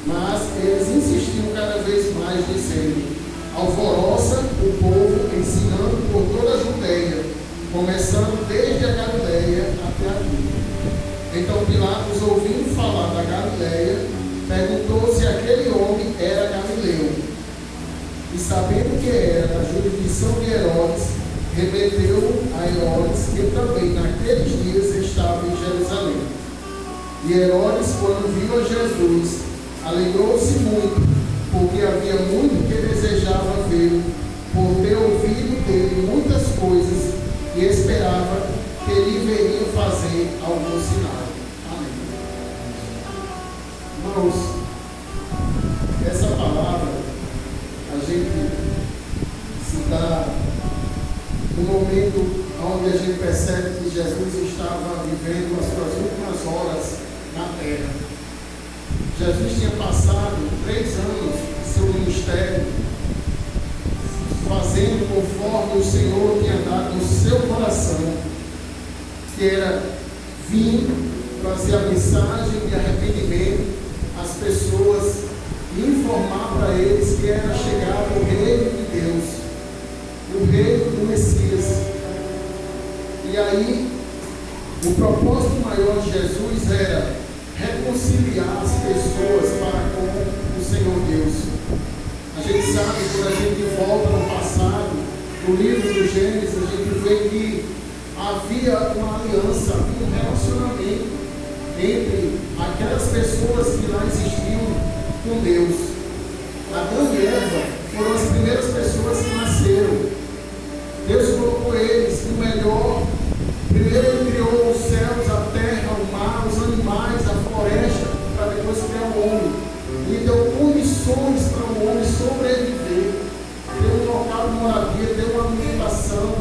Mas eles insistiam cada vez mais, dizendo: alvoroça o povo, ensinando por toda a Judeia, começando desde a Galileia até aqui. Então Pilatos, ouvindo falar da Galileia, perguntou se aquele homem era galileu. E sabendo que era da jurisdição de Herodes, remeteu a Herodes, que também naqueles dias estava em Jerusalém. E Herodes, quando viu a Jesus, alegrou-se muito, porque havia muito que desejava vê-lo, por ter ouvido dele muitas coisas, e esperava que ele veria fazer algum sinal. Amém. Irmãos, essa palavra a gente se dá no momento onde a gente percebe que Jesus estava vivendo as suas últimas horas na terra. Jesus tinha passado 3 anos de seu ministério fazendo conforme o Senhor tinha dado no seu coração, que era vir trazer a mensagem de arrependimento às pessoas e informar para eles que era chegado o reino de Deus, o reino do Messias. E aí, o propósito maior de Jesus era reconciliar as pessoas para com o Senhor Deus. A gente sabe, quando a gente volta no passado, no livro do Gênesis, a gente vê que havia uma aliança, havia um relacionamento entre aquelas pessoas que lá existiam com Deus. Adão e Eva foram as primeiras pessoas que nasceram. Deus colocou eles no melhor. Primeiro Ele criou os céus, a terra, o mar, os animais, a floresta, para depois criar o homem. E deu condições para o homem sobreviver. Deu um local de moradia, deu uma alimentação,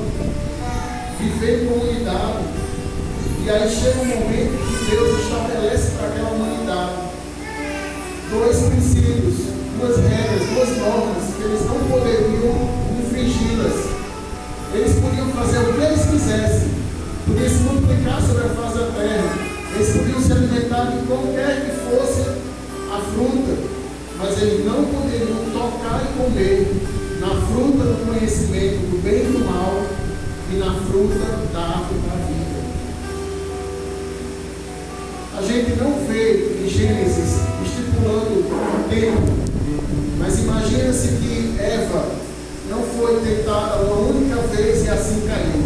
viver em comunidade. E aí chega um momento que Deus estabelece para aquela humanidade 2 princípios, 2 regras, 2 normas, que eles não poderiam infringi-las. Eles podiam fazer o que eles quisessem, podiam se multiplicar sobre a face da terra, eles podiam se alimentar de qualquer que fosse a fruta, mas eles não poderiam tocar e comer na fruta do conhecimento do bem e do mal e na fruta da árvore da vida. A gente não vê em Gênesis estipulando o tempo, mas imagina-se que Eva não foi tentada uma única vez e assim caiu.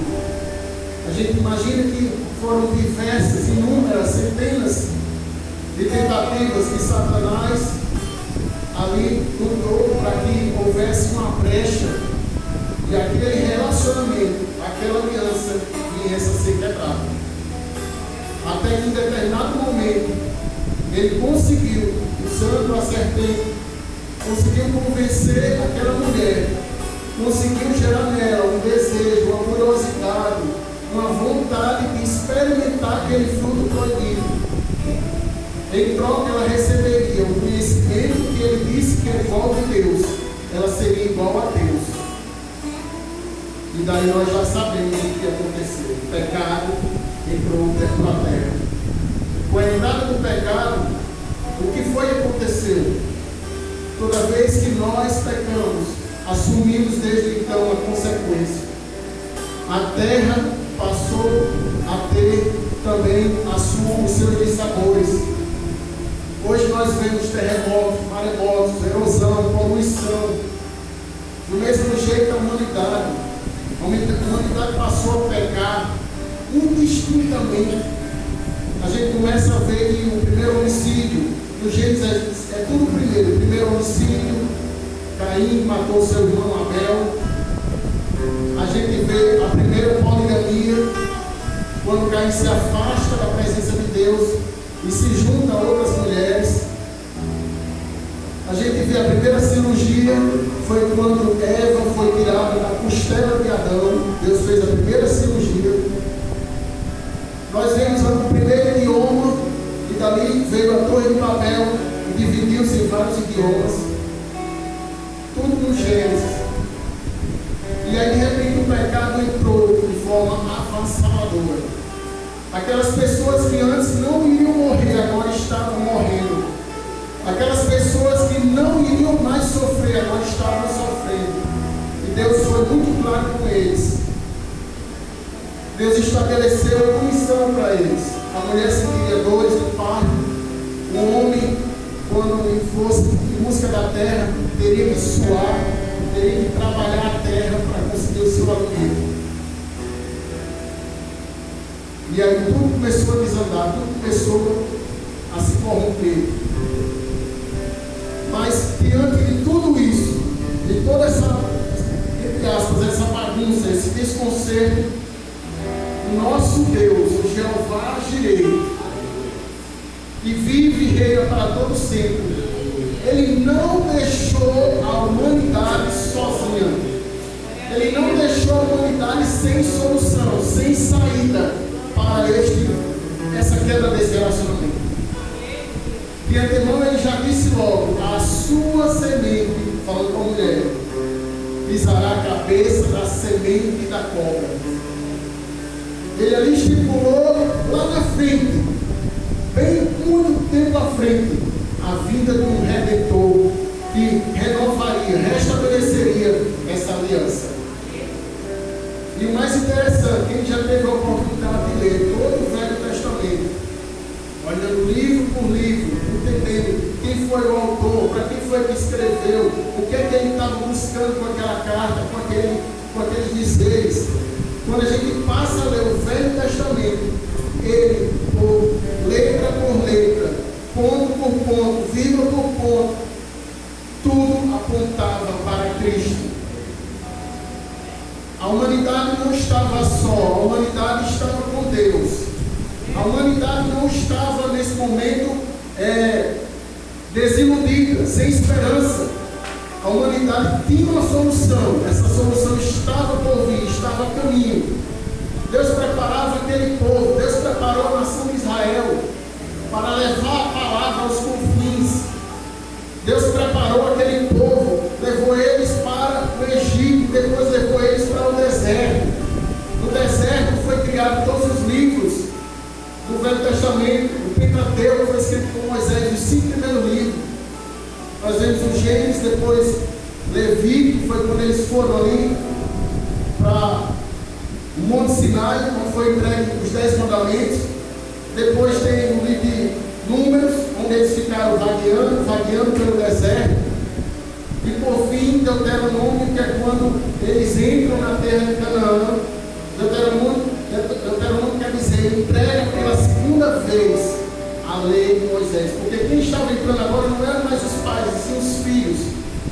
A gente imagina que foram diversas, inúmeras, centenas de tentativas que Satanás ali lutou para que houvesse uma brecha e aquele relacionamento, aquela aliança viesse a ser quebrada. Até que em determinado momento ele conseguiu, usando a serpente, conseguiu convencer aquela mulher, conseguiu gerar nela um desejo, uma curiosidade, uma vontade de experimentar aquele fruto proibido. Em troca, ela receberia o conhecimento que ele disse que era igual a Deus. Ela seria igual a Deus. E daí nós já sabemos o que aconteceu. O pecado entrou dentro da terra. Com a entrada do pecado, o que foi que aconteceu? Toda vez que nós pecamos, assumimos desde então a consequência. A terra passou a ter também os seus dissabores. Hoje nós vemos terremotos, maremotos, erosão, poluição. Do mesmo jeito a humanidade passou a pecar indistintamente. A gente começa a ver que o primeiro homicídio, no Gênesis é tudo primeiro. O primeiro homicídio, Caim matou seu irmão Abel. A gente vê a primeira poligamia, quando Caim se afasta da presença de Deus e se junta a outras mulheres. A gente vê a primeira cirurgia, foi quando Eva foi tirada da costela de Adão. Deus fez a primeira cirurgia. Nós vemos o primeiro idioma, e dali veio a Torre de Babel, e dividiu-se em vários idiomas. Tudo no Gênesis. E aí de repente o pecado entrou de forma avassaladora. Aquelas pessoas que antes não iriam morrer, agora estavam morrendo. Aquelas pessoas que não iriam mais sofrer, agora estavam sofrendo. E Deus foi muito claro com eles. Deus estabeleceu punição para eles. A mulher sentiria dores no parto. O homem, quando fosse em busca da terra, teria que suar, teria que trabalhar a terra para conseguir o seu alimento. E aí tudo começou a desandar, tudo começou a se corromper. Mas diante de tudo isso, de toda essa, entre aspas, essa bagunça, esse desconcerto, o nosso Deus, o Jeová Jireh, que vive e reina para todo sempre, Ele não deixou a humanidade sozinha. Ele não deixou a humanidade sem solução, sem saída para essa quebra desse relacionamento. De antemão ele já disse logo: a sua semente, falando com a mulher, pisará a cabeça da semente da cobra. Ele ali estipulou lá na frente, bem muito tempo à frente, a vinda de um Redentor que renovaria, restabeleceria essa aliança. E o mais interessante, quem já teve a oportunidade de ler todo o Velho Testamento, olhando livro por livro, entendendo quem foi o autor, para quem foi que escreveu, o que é que ele estava buscando com aquela carta, com aqueles dizeres. Quando a gente passa a ler o Velho Testamento, ele, letra por letra, ponto por ponto, vírgula por ponto, tudo apontava para Cristo. A humanidade não estava só, a humanidade estava com Deus. A humanidade não estava nesse momento desiludida, sem esperança. A humanidade tinha uma solução, essa solução estava por vir, estava a caminho. Deus preparava aquele povo, Deus preparou a nação de Israel para levar a palavra aos confins. Deus preparou aquele povo, levou eles para o Egito, depois levou eles para o deserto. No deserto foi criado todos os livros do Velho Testamento. O Pentateuco foi escrito por Moisés, os 5 primeiros livros. Nós vemos o Gênesis, depois Levítico, foi quando eles foram ali para o Monte Sinai, onde foi entregue os 10 mandamentos. Depois tem o livro de Números, onde eles ficaram vagueando pelo deserto. E por fim, Deuteronômio, que é quando eles entram na terra de Canaã. Deuteronômio quer dizer, entrega pela segunda vez a lei de Moisés. Porque quem estava entrando agora não eram mais os pais, e sim os filhos.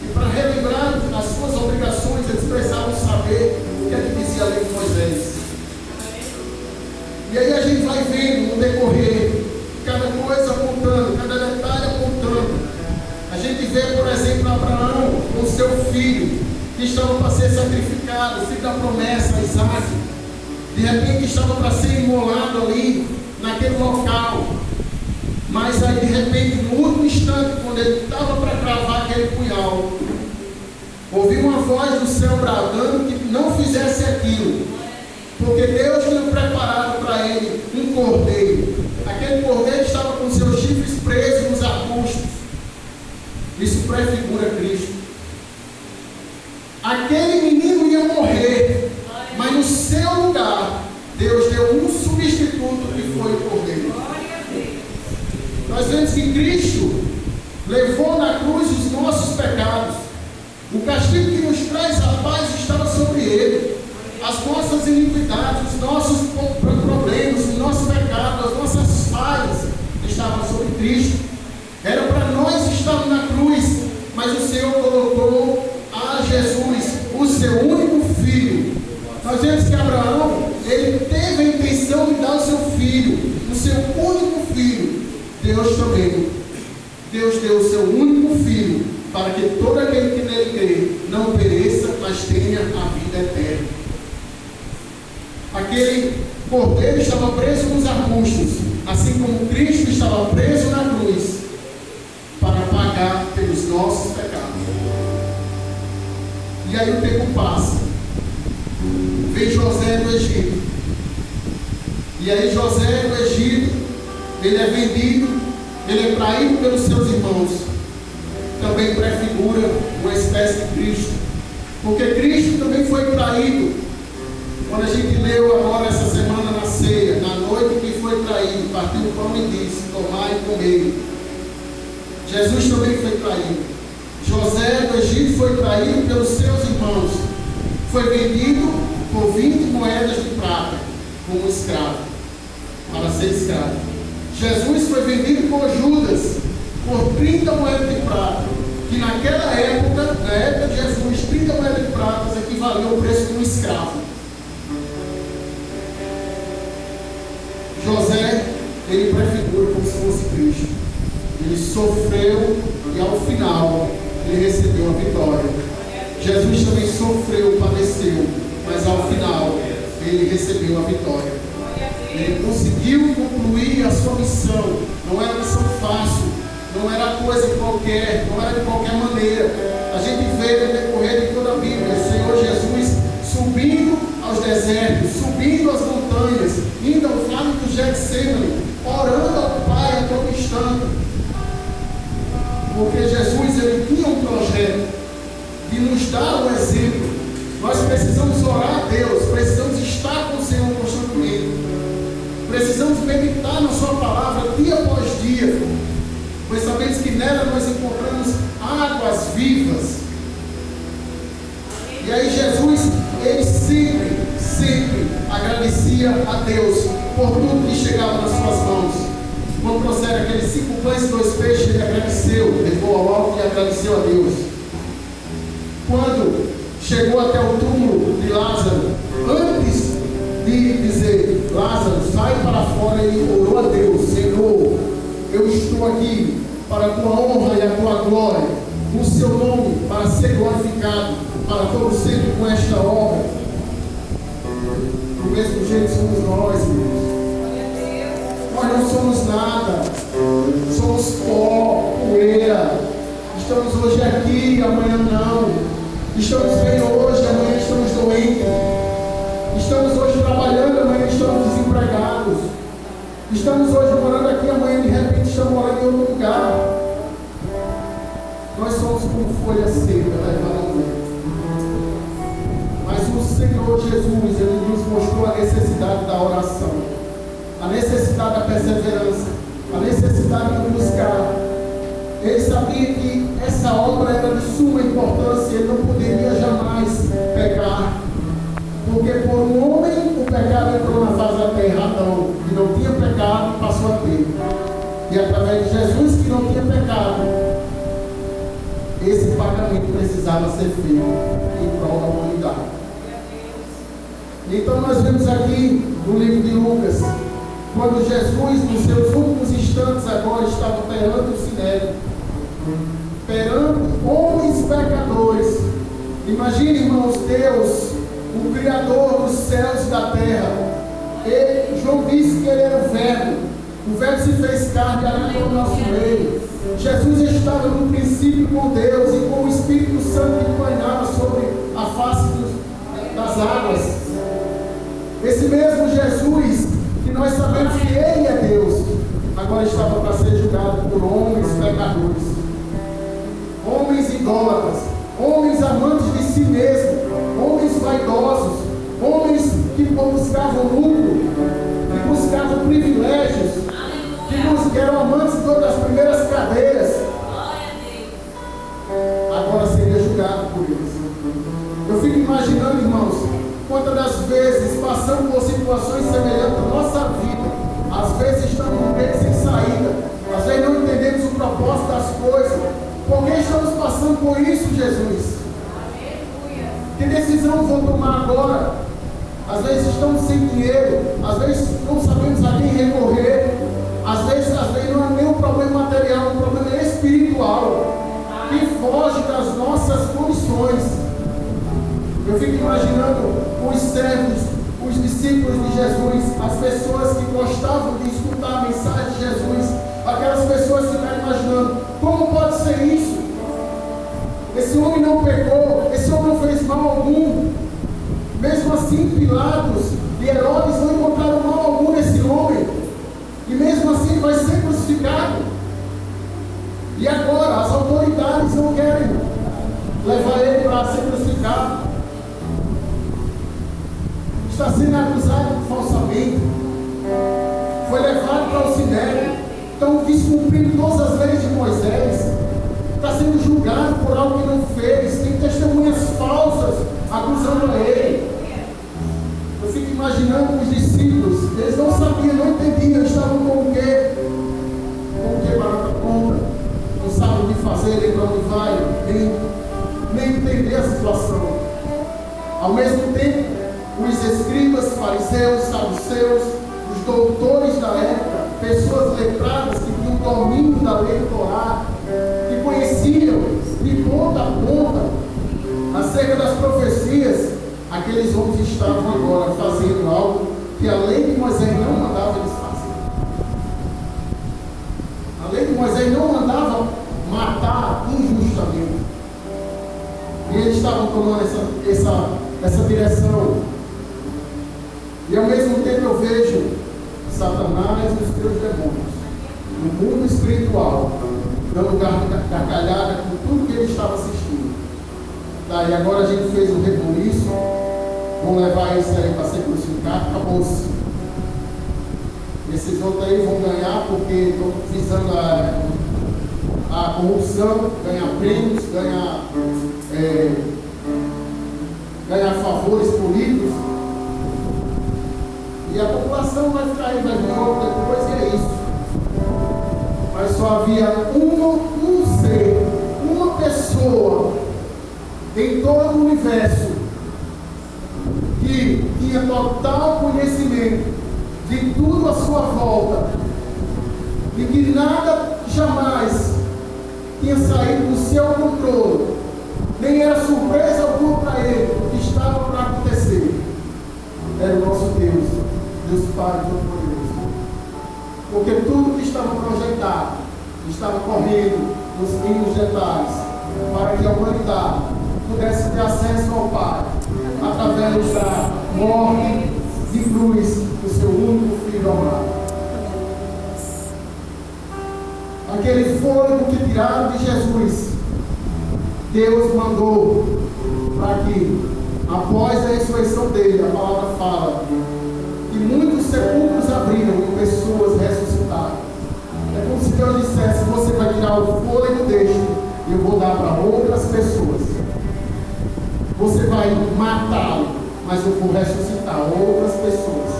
E para relembrar as suas obrigações, eles precisavam saber o que é que dizia a lei de Moisés. E aí a gente vai vendo no decorrer, cada coisa apontando, cada detalhe apontando. A gente vê, por exemplo, Abraão com seu filho, que estava para ser sacrificado, o filho da promessa, Isaac. De repente estava para ser imolado ali, naquele local. Mas aí, de repente, no último instante, quando ele estava para cravar aquele punhal, ouviu uma voz do céu bradando que não fizesse aquilo, porque Deus tinha preparado para ele um cordeiro. Aquele cordeiro estava com seus chifres presos nos arbustos. Isso prefigura Cristo. Aquele menino ia morrer, mas no seu lugar, Deus deu um substituto que foi o cordeiro. Nós vemos que Cristo levou na cruz os nossos pecados. O castigo que nos traz a paz estava sobre ele. As nossas iniquidades, os nossos problemas, os nossos pecados, as nossas falhas estavam sobre Cristo. Era para nós estarmos na cruz, mas o Senhor colocou a Jesus, o seu único filho. Nós vemos que Abraão, ele teve a intenção de dar o seu filho, o seu único filho. Deus também. Deus deu o seu único filho, para que todo aquele que nele crê não pereça, mas tenha a vida eterna. Aquele cordeiro estava preso nos arbustos, assim como Cristo estava preso na cruz, para pagar pelos nossos pecados. E aí o tempo passa. Vem José do Egito. E aí José do Egito, ele é vendido, ele é traído pelos seus irmãos. também prefigura uma espécie de Cristo, porque Cristo também foi traído. Quando a gente leu agora essa semana na ceia, na noite que foi traído, partiu o pão e disse: tomai e comei. Jesus também foi traído. José do Egito foi traído pelos seus irmãos. Foi vendido por 20 moedas de prata como escravo, para ser escravo. Jesus foi vendido por Judas por 30 moedas de prata, que naquela época, na época de Jesus, 30 moedas de prata equivaliam ao preço de um escravo. José, ele prefigura como se fosse Cristo. Ele sofreu e ao final ele recebeu a vitória. Jesus também sofreu, padeceu, mas ao final ele recebeu a vitória. Ele conseguiu concluir a sua missão. Não era missão fácil, não era coisa qualquer, não era de qualquer maneira. A gente vê no decorrer de toda a Bíblia o Senhor Jesus subindo aos desertos, subindo as montanhas, indo ao vale do Getsemane, orando ao Pai a todo instante. Porque Jesus, ele tinha um projeto de nos dar um exemplo. Nós precisamos orar a Deus, precisamos estar com o Senhor constantemente, precisamos meditar na sua palavra dia após dia, pois sabemos que nela nós encontramos águas vivas. E aí Jesus, ele sempre agradecia a Deus por tudo que chegava nas suas mãos. Quando trouxeram aqueles 5 pães e 2 peixes, ele agradeceu, levou ao alto e agradeceu a Deus. Quando chegou até o túmulo de Lázaro, antes de dizer: Lázaro, sai para fora, ele orou a Deus: Senhor, eu estou aqui para a tua honra e a tua glória, o seu nome para ser glorificado para todo sempre com esta obra. Do mesmo jeito somos nós, irmãos. Nós não somos nada, somos pó, poeira. Estamos hoje aqui, amanhã não. Estamos bem hoje, amanhã estamos doentes. Estamos hoje trabalhando, amanhã estamos desempregados. Estamos hoje morando aqui, amanhã de repente estamos morando em outro lugar. Nós somos como folha seca, levada ao vento. Mas o Senhor Jesus, ele nos mostrou a necessidade da oração, a necessidade da perseverança, a necessidade de buscar. Ele sabia que essa obra era de suma importância, ele não poderia jamais pecar, porque por um homem o pecado entrou na face da terra, Adão, que não tinha pecado, passou a ter. E através de Jesus, que não tinha pecado, esse pagamento precisava ser feito em prol da humanidade. Então nós vemos aqui no livro de Lucas, quando Jesus, nos seus últimos instantes agora, estava perante o Sinédrio, perante homens pecadores. Imagine, irmãos, Deus, o Criador dos céus e da terra. João disse que ele era o Verbo se fez carne e habitou no nosso meio. Jesus estava no princípio com Deus e com o Espírito Santo que pairava sobre a face das águas. Esse mesmo Jesus, que nós sabemos que Ele é Deus, agora estava para ser julgado por homens pecadores, homens idólatras, homens amantes de si mesmos, homens vaidosos, homens que buscavam lucro, que buscavam privilégios, que eram amantes das primeiras cadeiras. Agora seria julgado por eles. Eu fico imaginando, irmãos, quantas das vezes passamos por situações semelhantes na nossa vida. Às vezes estamos num beco sem saída, às vezes não entendemos o propósito das coisas. Por que estamos passando por isso, Jesus? Que decisão vou tomar agora? Às vezes estamos sem dinheiro, às vezes não sabemos a quem recorrer, às vezes não é nem um problema material, um problema espiritual que foge das nossas condições. Eu fico imaginando os servos, os discípulos de Jesus, as pessoas que gostavam de escutar a mensagem de Jesus, aquelas pessoas ficaram imaginando: como pode ser isso? Esse homem não pecou, esse homem não fez mal algum. Mesmo assim, Pilatos e Herodes não encontraram mal algum nesse homem, e mesmo assim vai ser crucificado. E agora as autoridades não para ser crucificado. Está sendo acusado falsamente. Foi levado para o sinédrio. Estão descumprindo todas as leis de Moisés. Está sendo julgado por algo que não fez. Tem testemunhas falsas acusando a ele. Eu fico imaginando os discípulos. Eles não sabiam, não entendiam. Estavam com o quê? Com o quê barata conta? Não sabem o que fazer, nem para onde vai, nem entender a situação. Ao mesmo tempo, os escribas, fariseus, saduceus, os doutores da época, pessoas letradas que tinham domínio da lei do Torá, que conheciam de ponta a ponta acerca das profecias, aqueles homens estavam agora fazendo algo que a lei de Moisés não mandava eles fazerem. A lei de Moisés não mandava matar injustamente. E eles estavam tomando essa direção. E ao mesmo tempo eu vejo Satanás e os seus demônios no mundo espiritual, dando gargalhada com tudo que ele estava assistindo. Tá, e agora a gente fez um rebuliço, vão levar isso aí para ser crucificado, acabou-se. Esses outros aí vão ganhar porque estão visando a corrupção, ganhar prêmios, ganhar favores políticos. E a população vai ficar aí, vai vir outro depois, e é isso. Mas só havia um ser, uma pessoa em todo o universo que tinha total conhecimento de tudo à sua volta e que nada jamais tinha saído do seu controle, nem era surpresa alguma para ele o que estava para acontecer. Era o nosso Deus, Deus Pai Todo-Poderoso. Porque tudo que estava projetado estava correndo nos mínimos detalhes para que a humanidade pudesse ter acesso ao Pai através da morte de cruz do seu único Filho amado. Aquele fôlego que tiraram de Jesus, Deus mandou para que, após a ressurreição dele, a palavra fala que muitos sepulcros abriram e pessoas ressuscitaram. É como se Deus dissesse: você vai tirar o fôlego deste e eu vou dar para outras pessoas. Você vai matá-lo, mas eu vou ressuscitar outras pessoas.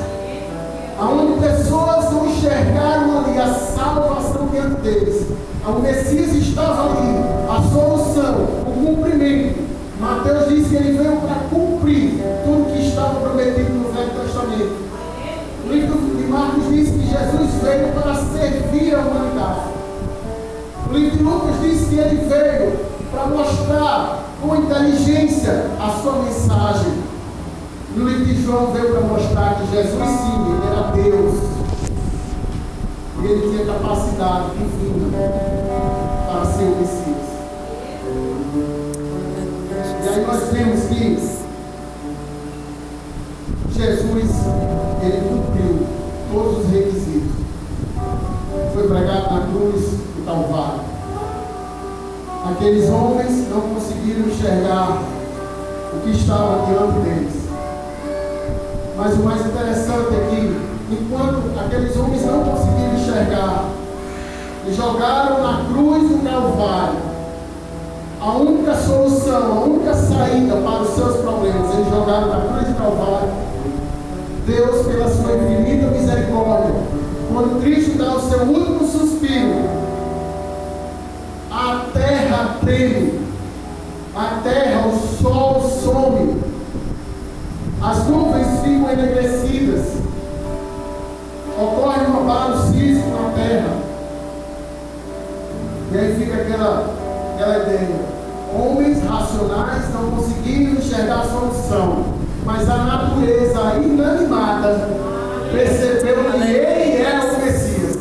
Aonde pessoas não enxergaram ali a salvação diante deles. O Messias estava ali, a solução, o cumprimento. Mateus diz que ele veio para cumprir tudo que estava prometido no Velho Testamento. O livro de Marcos diz que Jesus veio para servir a humanidade. O livro de Lucas diz que ele veio para mostrar com inteligência a sua mensagem. No livro de João veio para mostrar que Jesus sim, ele era Deus. E ele tinha capacidade divina para ser o Messias. E aí nós vemos que Jesus, ele cumpriu todos os requisitos. Foi pregado na cruz do Calvário. Aqueles homens não conseguiram enxergar o que estava diante deles. Mas o mais interessante é que, enquanto aqueles homens não conseguiram enxergar, eles jogaram na cruz do Calvário a única solução, a única saída para os seus problemas. Eles jogaram na cruz do Calvário. Deus, pela sua infinita misericórdia, quando Cristo dá o seu último suspiro, a terra treme, a terra, o sol some, as nuvens ficam enegrecidas, ocorre um abalo sísmico na terra, e aí fica aquela ideia. Homens racionais não conseguiram enxergar a solução, mas a natureza inanimada percebeu que ele era o Messias,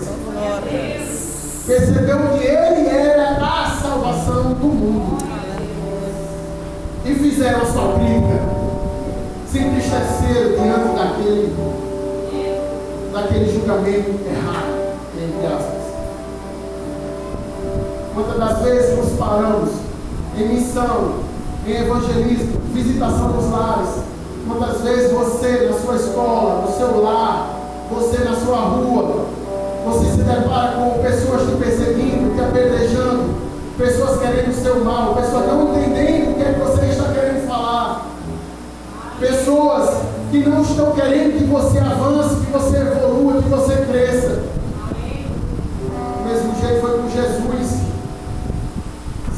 percebeu que ele era a salvação do mundo, e fizeram a sua crítica, se entristeceram diante daquele julgamento errado, entre aspas. Quantas das vezes nos paramos em missão em evangelismo, visitação dos lares. Quantas vezes você na sua escola, no seu lar, você na sua rua, você se depara com pessoas te perseguindo, te apedrejando, pessoas querendo o seu mal, pessoas não entendendo o que é que você está querendo falar, pessoas que não estão querendo que você avance, que você evolua, que você cresça. Do mesmo jeito foi com Jesus.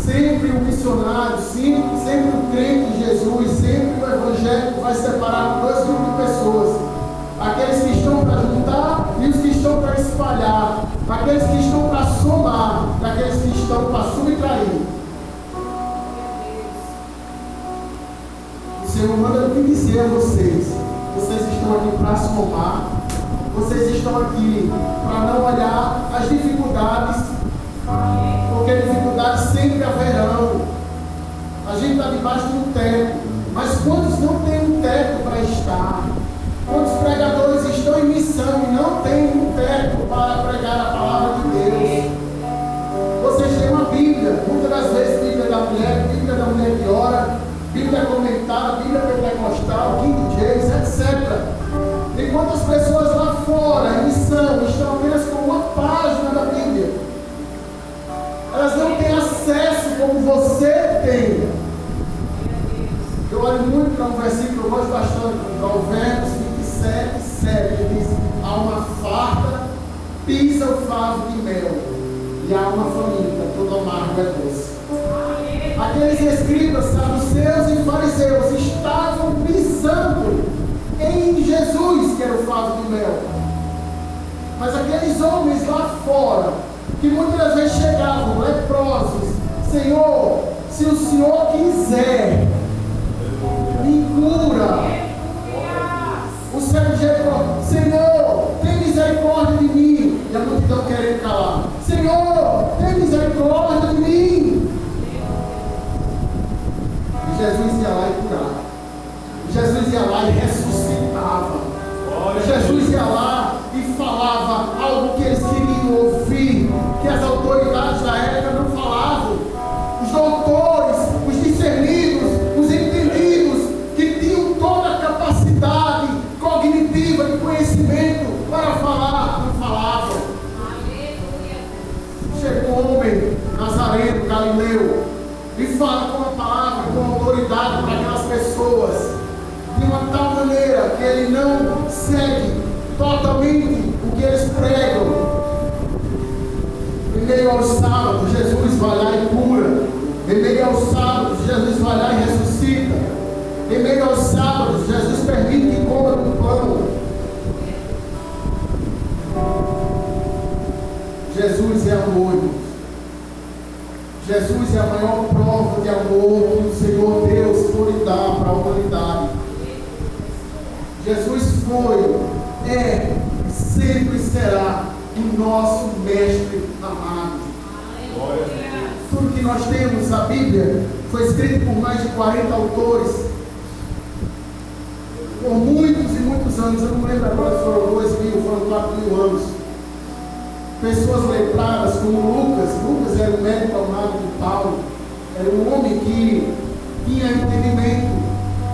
Sempre o missionário, sempre o crente em Jesus, sempre o evangélico vai separar dois grupos de pessoas. Aqueles que estão para juntar e os que estão para espalhar. Aqueles que estão para somar e aqueles que estão para subtrair. O Senhor manda me dizer a vocês: vocês estão aqui para somar, vocês estão aqui para não olhar as dificuldades, porque dificuldades sempre haverão. A gente está debaixo de um teto, mas quantos não têm um teto para estar? Quantos pregadores estão em missão e não têm um teto para pregar a palavra de Deus? Vocês têm uma Bíblia, muitas das vezes Bíblia da mulher que ora, Bíblia comentada, Bíblia pentecostal, King James, etc. E quantas pessoas lá fora, em missão, estão apenas com uma página da Bíblia? Elas não têm acesso como você tem. Eu olho muito para um versículo que eu gosto bastante, Provérbios 27:7, que diz: a alma farta pisa o favo de mel, e a alma faminta todo amargo é doce. Aqueles escribas, saduceus e fariseus estavam pisando em Jesus, que era o favo de mel. Mas aqueles homens lá fora, que muitas vezes chegavam leprosos: Senhor, se o Senhor quiser, me cura. O cego chegou: Senhor, tem misericórdia de mim. E a multidão querendo calar: Senhor, tem misericórdia de mim. E Jesus ia lá e curava. Jesus ia lá e ressuscitava. Jesus ia lá e falava algo que eles queriam ouvir, que as autoridades da época não falavam. Os doutores, os discernidos, os entendidos, que tinham toda a capacidade cognitiva de conhecimento para falar, não falavam. Chegou um homem nazareno, galileu, e fala com a palavra, com autoridade para aquelas pessoas, de uma tal maneira que ele não segue totalmente o que eles pregam. Em meio aos sábados, Jesus vai lá e cura. Em meio aos sábados, Jesus vai lá e ressuscita. Em meio aos sábados, Jesus permite que coma do pão. Jesus é amor, irmãos. Jesus é a maior prova de amor que o Senhor Deus pode dar para a humanidade. Jesus foi, é e sempre será o nosso mestre amado. Tudo que nós temos, a Bíblia, foi escrito por mais de 40 autores, por muitos e muitos anos. Eu não me lembro agora se foram 2.000, foram 4.000 anos. Pessoas letradas como Lucas. Lucas era um médico amado de Paulo, era um homem que tinha entendimento.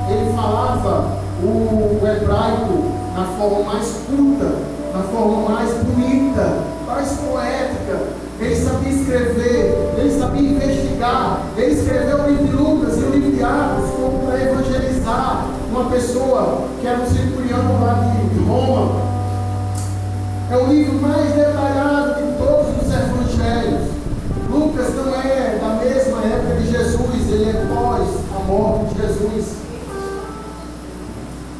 Ele falava o hebraico na forma mais culta, na forma mais bonita, mais poética. Ele sabia escrever, ele sabia investigar. Ele escreveu o livro de Lucas e o livro de Atos como para evangelizar uma pessoa que era um centurião lá de Roma. É o livro mais detalhado de todos os evangelhos. Lucas não é da mesma época de Jesus, ele é pós a morte de Jesus.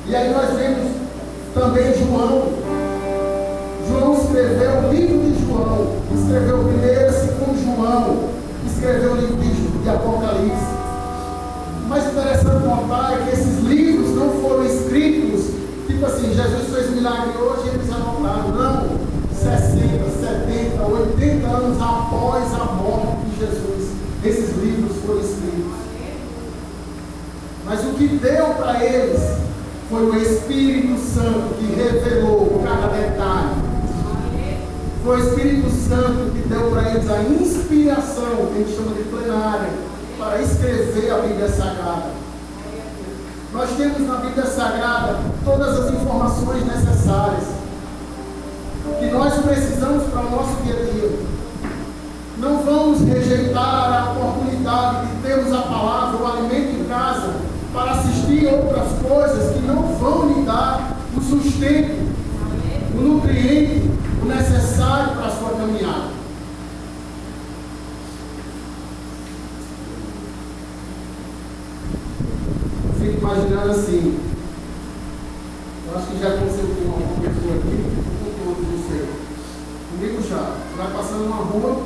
E aí nós vemos também João. João escreveu o livro de João, escreveu o primeiro e segundo João, escreveu o livro de Apocalipse. O mais interessante notar é que esses livros não foram escritos, tipo assim, Jesus fez milagre hoje e eles anotaram. Não, 60, 70, 80 anos após a morte de Jesus, esses livros foram escritos. Mas o que deu para eles foi o Espírito Santo que revelou cada detalhe. Foi o Espírito Santo que deu para eles a inspiração, que a gente chama de plenária, para escrever vê a Bíblia Sagrada. Nós temos na Bíblia Sagrada todas as informações necessárias que nós precisamos para o nosso dia a dia. Não vamos rejeitar a oportunidade de termos a palavra, o alimento em casa, para assistir outras coisas que não vão lhe dar o sustento, o nutriente, o necessário para a sua caminhada. Fico imaginando assim, eu acho que já aconteceu com uma pessoa aqui, com todos vocês. Comigo já, vai passando uma rua,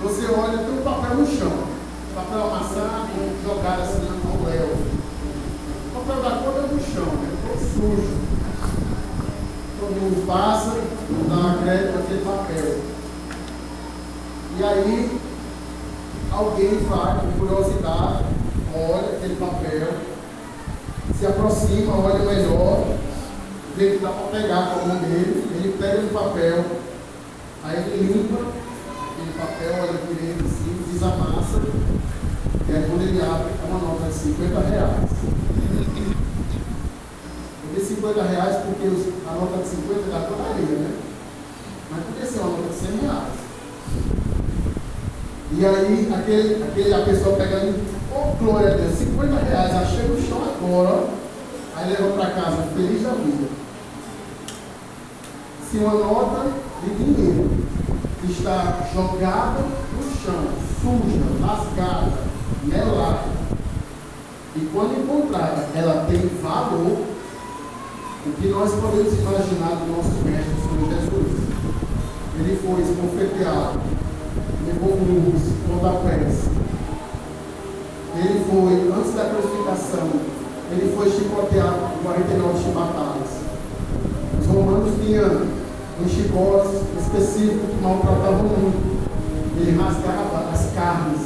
você olha, tem um papel no chão, papel amassado, jogado assim no léu. O papel da cor é no chão, todo sujo. Todo mundo passa, não dá crédito naquele papel. E aí, alguém vai com curiosidade, olha aquele papel, se aproxima, olha melhor, vê que dá para pegar com a mão dele, ele pega no papel, aí ele limpa aquele papel, olha direito assim, desamassa, e aí quando ele abre, é uma nota de R$50. Eu dei R$50 porque a nota de 50 é da totalha, né? Mas podia ser uma nota de R$100. E aí a pessoa pega ali, glória a Deus, R$50, achei no chão agora, aí leva para casa, feliz da vida. Se uma nota de dinheiro está jogada no chão, suja, rasgada, melada, e quando encontrada, ela tem valor, o que nós podemos imaginar do nosso mestre Senhor Jesus? Ele foi esbofeteado, levou murros, pontapés. Ele foi, antes da crucificação, ele foi chicoteado por 49 chibatadas. Os romanos tinham uns chicotes específicos que maltratavam muito. Ele rasgava as carnes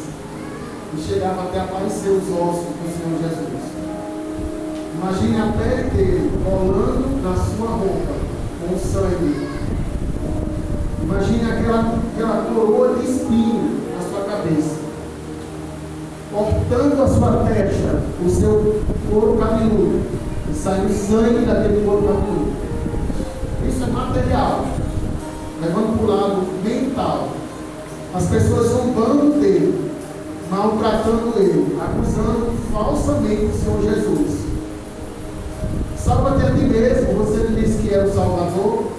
e chegava até a aparecer os ossos do Senhor Jesus. Imagine a pele dele rolando na sua roupa com sangue. Imagine aquela coroa de espinho na sua cabeça, cortando a sua testa, o seu couro cabeludo, e saindo sangue daquele couro cabeludo. Isso é material. Levando para o lado mental, as pessoas zombando dele, maltratando ele, acusando falsamente o Senhor Jesus. Salva-te a ti mesmo. Você não disse que é o Salvador?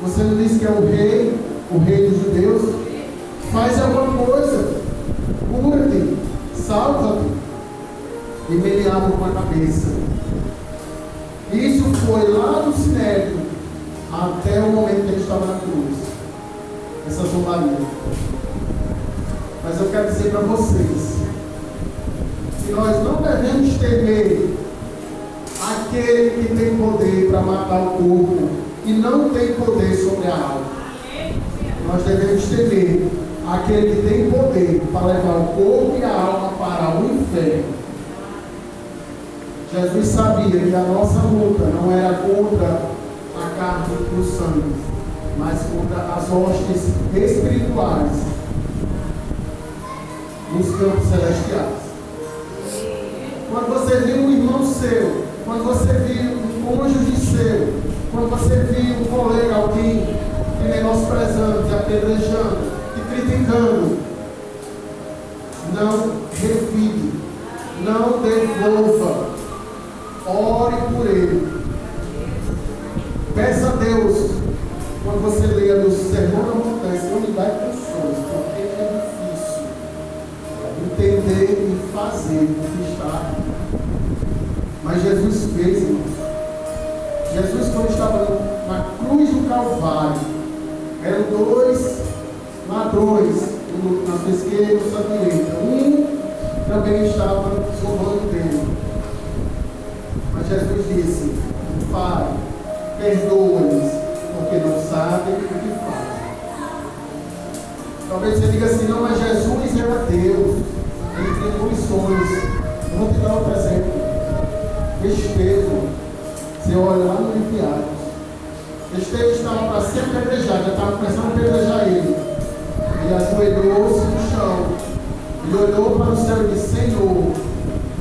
Você não disse que é o rei dos judeus? Faz alguma coisa, cura-te, salva-te. E meneava com a cabeça. Isso foi lá do Sinédrio até o momento que ele estava na cruz. Essa zombaria. Mas eu quero dizer para vocês que nós não devemos temer aquele que tem poder para matar o corpo e não tem poder sobre a alma. Nós devemos temer aquele que tem poder para levar o corpo e a alma para o inferno. Jesus sabia que a nossa luta não era contra a carne e o sangue, mas contra as hostes espirituais nos campos celestiais. Quando você viu um irmão seu, quando você viu um cônjuge seu, quando você viu um colega, alguém te menosprezando, te apedrejando, te criticando, não revide, não devolva, ore por ele. Peça a Deus, quando você leia do Sermão da Montanha, Senhor, me dá canções, porque é difícil entender e fazer o que está. Mas Jesus fez, irmãos. Jesus, quando estava na cruz do Calvário, eram dois ladrões, na sua esquerda e na sua direita. Um também estava zombando dele. Mas Jesus disse: Pai, perdoa-lhes, porque não sabem o que fazem. Talvez você diga assim: não, mas Jesus era Deus, ele tinha condições. Eu vou te dar outro exemplo. Estevão, você olha lá no Enviados, Estevão estava para ser apedrejado, já estava começando a apedrejar ele. Ele ajoelhou-se no chão, ele olhou para o céu e disse: Senhor,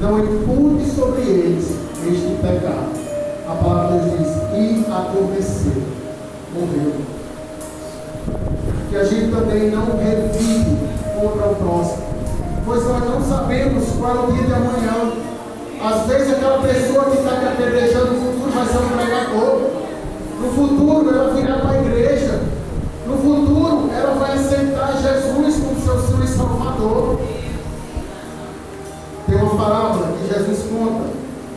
não impute sobre eles este pecado. A palavra de Deus diz: e adormeceu, morreu. Que a gente também não revive contra o próximo, pois nós não sabemos qual é o dia de amanhã. Às vezes aquela pessoa que está te apedrejando no futuro vai ser um pregador. No futuro ela virá para a igreja. No futuro ela vai aceitar Jesus como seu Senhor e Salvador. Tem uma parábola que Jesus conta,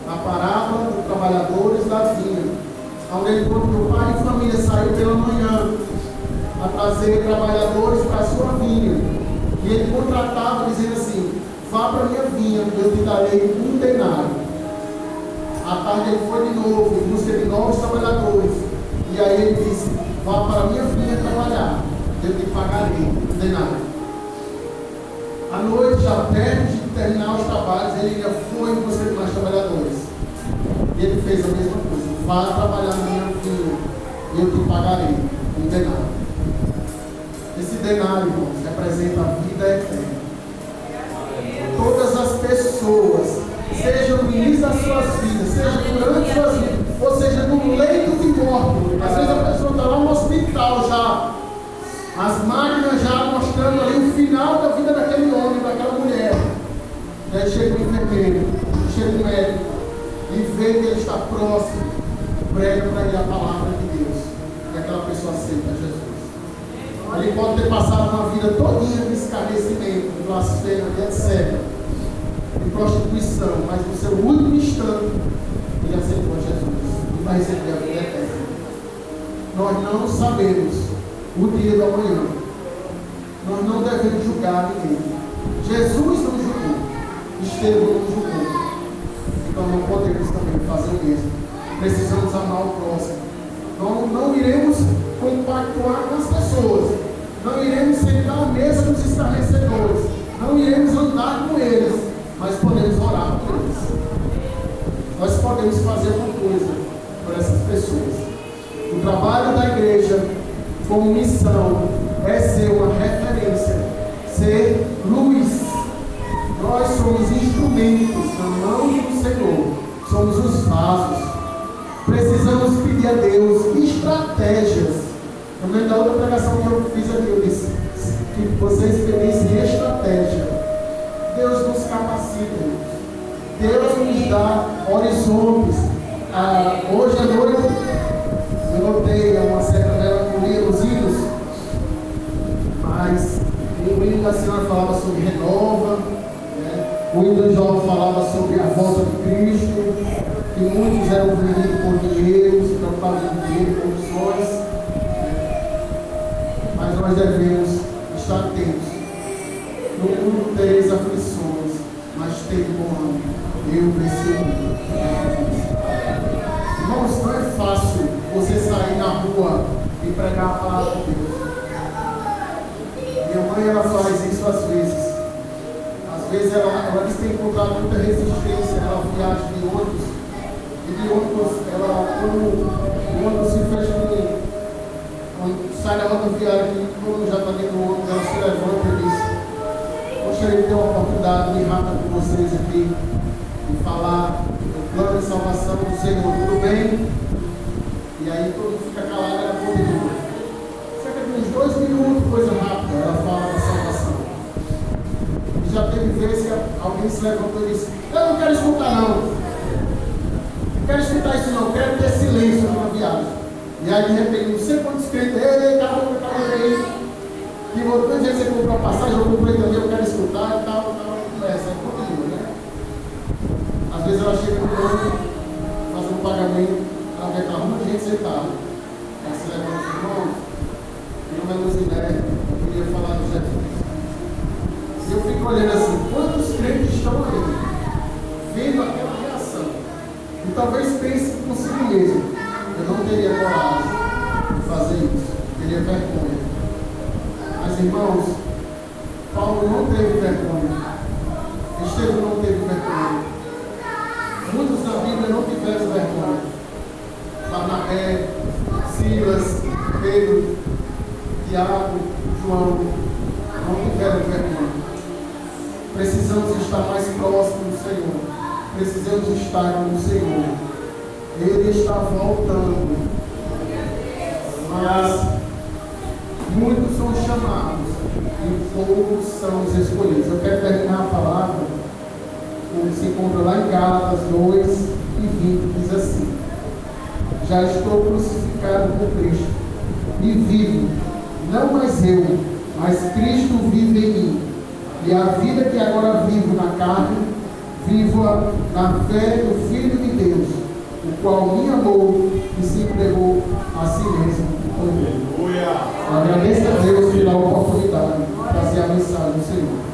a parábola dos trabalhadores da vinha, onde ele conta que o pai de família saiu pela manhã a trazer trabalhadores para a sua vinha, e ele contratava dizendo assim: vá para a minha vinha, eu te darei um denário. À tarde ele foi de novo em busca de novos trabalhadores, e aí ele disse: vá para a minha vinha trabalhar, eu te pagarei um denário. À noite, já perto de terminar os trabalhos, ele ainda foi em busca de mais trabalhadores. E ele fez a mesma coisa: vá trabalhar na minha vinha, e eu te pagarei um denário. Esse denário, irmãos, representa a vida eterna. Todas as pessoas, seja no início das suas vidas, seja durante suas vidas, ou seja no leito de morte. Às vezes a pessoa está lá no hospital já, as máquinas já mostrando ali o final da vida daquele homem, daquela mulher. E aí chega o enfermeiro, chega o médico, e vê que ele está próximo, prega para ele a palavra de Deus, e aquela pessoa aceita Jesus. Ele pode ter passado uma vida todinha de escarnecimento, de blasfêmia, etc., de prostituição, mas no seu último instante ele aceitou Jesus e vai receber a vida eterna. Nós não sabemos o dia do amanhã. Nós não devemos julgar ninguém. Jesus não julgou, Estevão não julgou. Então não podemos também fazer o mesmo. Precisamos amar o próximo. Não iremos compactuar com as pessoas, não iremos sentar à mesa com os escarnecedores, não iremos andar com eles, mas podemos orar por eles. Nós podemos fazer uma coisa por essas pessoas. O trabalho da igreja como missão é ser uma referência, ser luz. Nós somos instrumentos na mão do Senhor, somos os vasos. Precisamos pedir a Deus estratégias. No meio da outra pregação que eu fiz aqui, eu disse que vocês pedissem estratégia. Deus nos capacita, Deus nos dá horizontes. Hoje à noite eu notei uma certa melancolia nos hinos, mas o hino da senhora falava sobre renova, né? O hino do jovem falava sobre a volta de Cristo, que muitos eram vendidos por dinheiro, se preocupavam com dinheiro, condições, mas nós devemos estar atentos. No mundo tereis aflições, mas tem bom ânimo. Eu venci o mundo. Irmãos, não é fácil você sair na rua e pregar a palavra de Deus. Minha mãe, ela faz isso às vezes. Às vezes ela diz que tem encontrado muita resistência. Ela viaja de ônibus. E de ônibus, o ônibus se fecha quando sai da rodoviária, quando já está dentro do ônibus, ela se levanta e diz: gostaria de ter uma oportunidade de ir rápido com vocês aqui, de falar do plano de salvação do Senhor, tudo bem? E aí todo mundo fica calado, ela continua. Cerca de uns 2 minutos, coisa rápida, ela fala da salvação. E já teve vezes que alguém se levantou e disse: eu não quero escutar não. Quero escutar isso não, quero ter silêncio numa viagem. E aí de repente, não sei quantos crentes, ei, calma aí, que quantas vezes você comprou a passagem, eu comprei também, eu quero escutar e tal, começa, aí continua, né? Às vezes ela chega no banco, faz um pagamento, ela vê que arruma gente sentada. Ela se levanta e diz: irmão, meu nome é Luziné, eu queria falar do Jesus. E eu fico olhando assim, quantos crentes estão ali, vendo aquela reação? E talvez pense consigo mesmo: eu não teria coragem de fazer isso, teria vergonha. Mas irmãos, Paulo não teve vergonha, Estevão não teve vergonha, muitos na Bíblia não tiveram vergonha. Barnabé, Silas, Pedro, Tiago, João, não tiveram vergonha. Precisamos estar mais próximos do Senhor. Precisamos estar com o Senhor. Ele está voltando. Mas muitos são chamados e poucos são os escolhidos. Eu quero terminar a palavra, como se encontra lá em Gálatas 2:20, diz assim: já estou crucificado com Cristo, e vivo, não mais eu, mas Cristo vive em mim. E a vida que agora vivo na carne, vivo-a na fé do Filho de Deus, o qual me amou e se entregou a si mesmo por mim. Agradeço a Deus pela oportunidade de trazer a mensagem do Senhor.